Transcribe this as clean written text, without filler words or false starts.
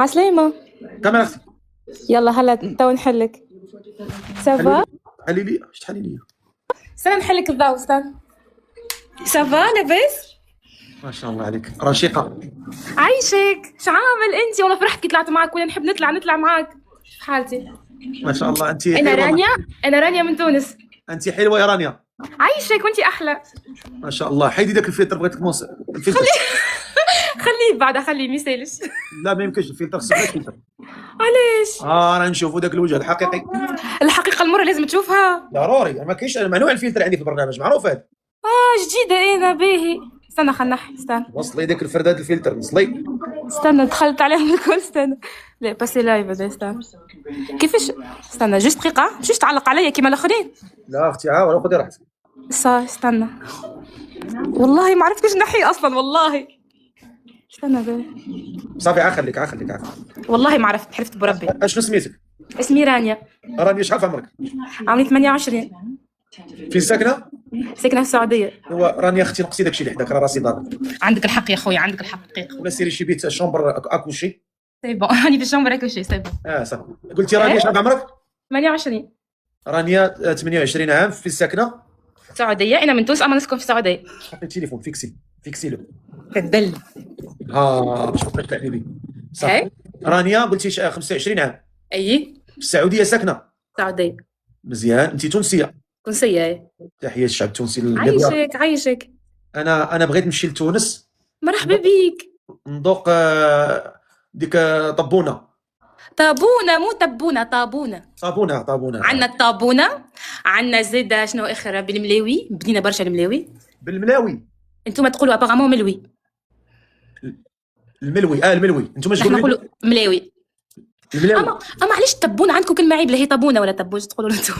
عسلامة. كمان اختي. يلا هلا تو نحلك. سافا. حلي لي اش تحلي لي. استنى نحلك الضوء استنى. سافا لاباس؟ ما شاء الله عليك رشيقه. عايشك، شعامل انت؟ والله فرحت كي طلعت معك، ولا نحب نطلع معك. حالتي. ما شاء الله انت انا حلوه. رانيا. انا رانيا من تونس. انت حلوه يا رانيا. عايشك وانت احلى. ما شاء الله. حيدي داك الفلتر بغيتك الفلتر. خليه بعد، خليه ما يسالش. لا ما يمكنش الفلتر، خصك الفلتر. علاش؟ راه نشوفوا داك الوجه الحقيقي. الحقيقة المرة لازم تشوفها. ضروري. ما كاينش ممنوع الفلتر عندي في البرنامج، معروف هذا. جديدة انا باهي. استنى خلنا نحي، استنى. وصلي داك الفرد هذا الفلتر وصلي. استنى دخلت عليهم الكل، استنى. لا باسي لايف هذا، استنى. كيفاش؟ استنى جوست دقيقة، مشيش تعلق عليا كيما الاخرين. لا اختي عاود خذي راحتك. استنى. والله ما عرفت كيفاش نحي اصلا والله. استنى باهي. صافي عخليك. والله ما عرفت، حلفت بربي. اشنو سميتك؟ اسمي رانيا. رانيا شحال في عمرك؟ عمري 28. فين ساكنه؟ ساكنة في السعودية. هو رانيا اختي نقصي داكشي اللي حداك، راه راسي ضارب. عندك الحق يا خويا، عندك الحق دقيقة. ولا سيري شي بيت شومبر اكوشي. سي بون. راني في الشومبر اكوشي، سي بون. صافي. قلتي رانيا شحال في عمرك؟ 28. رانيا 28 عام. في الساكنه؟ السعودية. انا من تونس اما نسكن في السعودية. حطي التليفون فيكسي له. كدل. باش تبقاش تلعبي بيه. صافي. رانيا قلتي 25 عام. اي. في السعوديه ساكنه؟ السعودية. مزيان. انت تونسيه؟ تونسية. تحيه الشعب التونسي. عايشك. انا بغيت نمشي لتونس. مرحبا بيك. نذوق ديك طبونه. طابونة مو تبونة، طابونة. طابونه. عندنا الطابونة. عندنا زيد شنو اخر؟ بالملاوي، بدينا برشا الملاوي. بالملاوي. انتم تقولوا ابارامون ملوي. الملوي انتم نحن نقولوا ملاوي. الملاوي. اما علاش التبونه عندكم كلمه عيب؟ لا هي طابونه ولا تبوش تقولوا انتم.